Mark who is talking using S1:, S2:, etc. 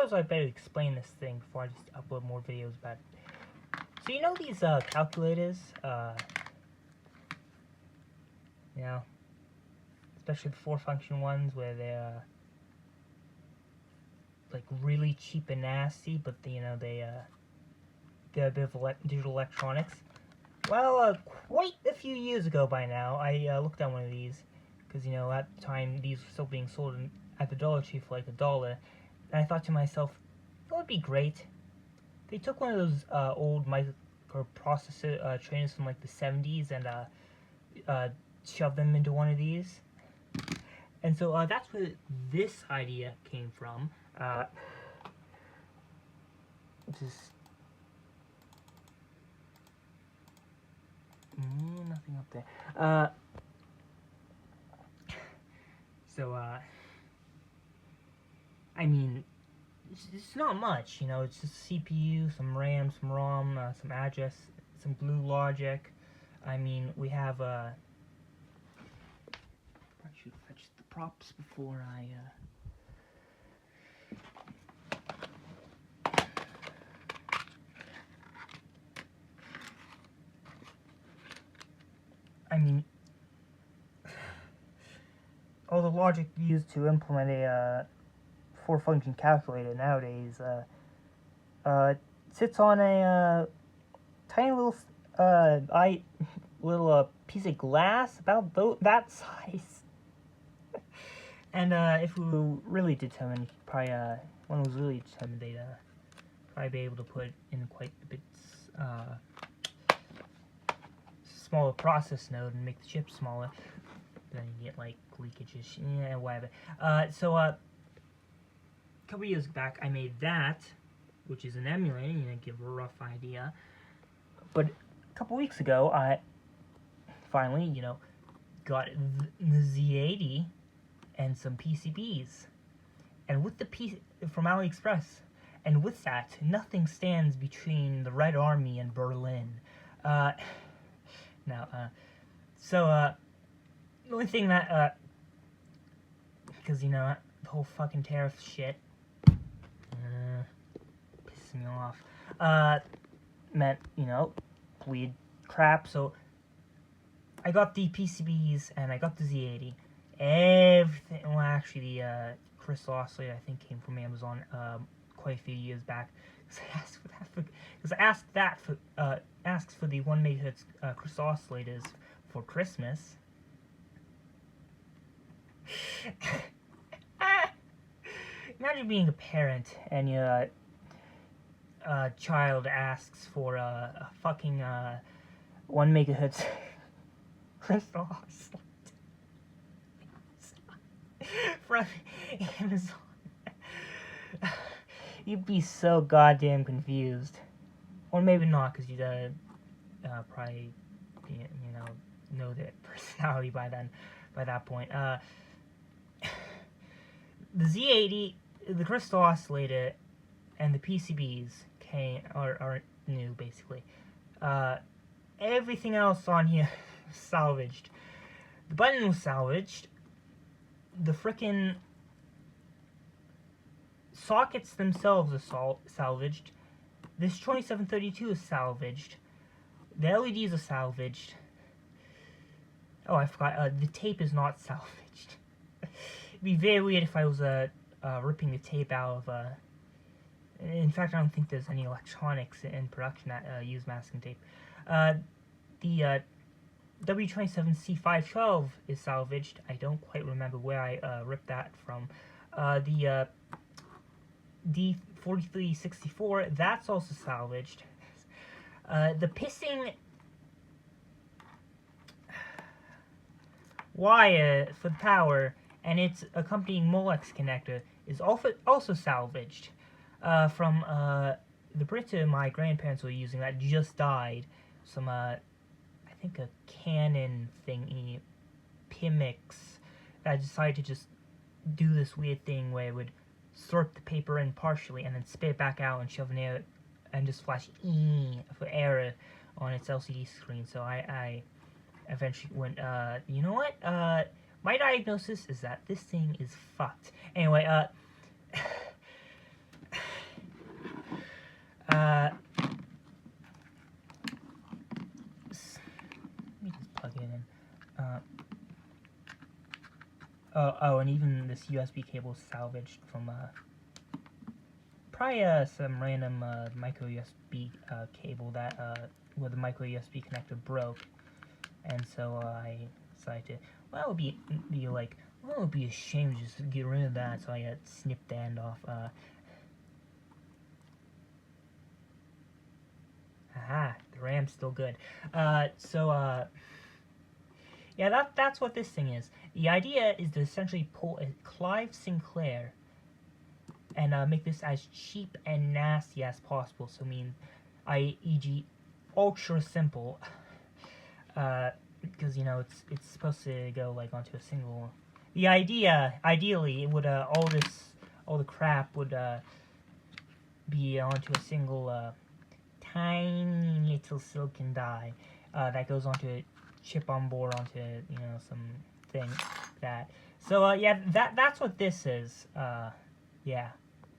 S1: suppose I better explain this thing before I just upload more videos about it. So you know these calculators, you know, especially the 4-function ones where they're like really cheap and nasty, but you know they're a bit of digital electronics. Well, quite a few years ago by now, I looked at one of these because you know at the time these were still being sold at the Dollar Tree for like $1, and I thought to myself, that would be great. They took one of those old microprocessor trainers from like the 70s and shoved them into one of these. And so that's where this idea came from. Just nothing up there. I mean, it's not much, you know. It's just CPU, some RAM, some ROM, some address, some glue logic. I mean, we have I should fetch the props before I mean, all the logic used to implement a 4-function calculator nowadays sits on a tiny little piece of glass about that size. And if we were really determined, probably one was really determined, they'd probably be able to put in quite a bit smaller process node and make the chip smaller. Then you get like leakages, yeah, whatever. So a couple years back, I made that, which is an emulator, you know, give a rough idea. But a couple weeks ago, I finally, you know, got the Z80 and some PCBs, and with the from AliExpress, and with that, nothing stands between the Red Army and Berlin. The only thing that, because, you know, the whole fucking tariff shit, pisses me off, meant, you know, weird crap, so I got the PCBs, and I got the Z80, everything, well, actually, the crystal oscillator, I think, came from Amazon, quite a few years back, because I asked for the 1 megahertz crystal oscillators for Christmas. Imagine being a parent and your child asks for a fucking 1 megahertz crystal oscillator from Amazon. You'd be so goddamn confused, or maybe not, because you'd probably know their personality by that point. The Z80, the crystal oscillator, and the PCBs are new, basically. Everything else on here was salvaged. The button was salvaged. The frickin' sockets themselves are salvaged. This 2732 is salvaged. The LEDs are salvaged. Oh, I forgot. The tape is not salvaged. It'd be very weird if I was ripping the tape out of. In fact, I don't think there's any electronics in production that use masking tape. The W27C512 is salvaged. I don't quite remember where I ripped that from. The D4364, that's also salvaged. The pissing wire for the power and its accompanying Molex connector is also salvaged from the printer my grandparents were using that just died. Some, I think a Canon thingy, Pimmix, that decided to just do this weird thing where it would sort the paper in partially and then spit it back out and shove an error and just flash E for error on its LCD screen. So I eventually went, you know what? My diagnosis is that this thing is fucked. Anyway, Let me just plug it in. Oh, and even this USB cable is salvaged from probably some random micro USB cable that where the micro USB connector broke, and so I decided to. Well, it would be like, well, it would be a shame to just get rid of that, so I snipped the end off. Aha, the RAM's still good. Yeah, that's what this thing is. The idea is to essentially pull a Clive Sinclair and make this as cheap and nasty as possible. So, I mean, e.g., ultra simple, because you know it's supposed to go like onto a single. The ideally, it would all the crap would be onto a single tiny little silicon die that goes onto a chip on board onto some thing like that. So yeah, that's what this is. Yeah.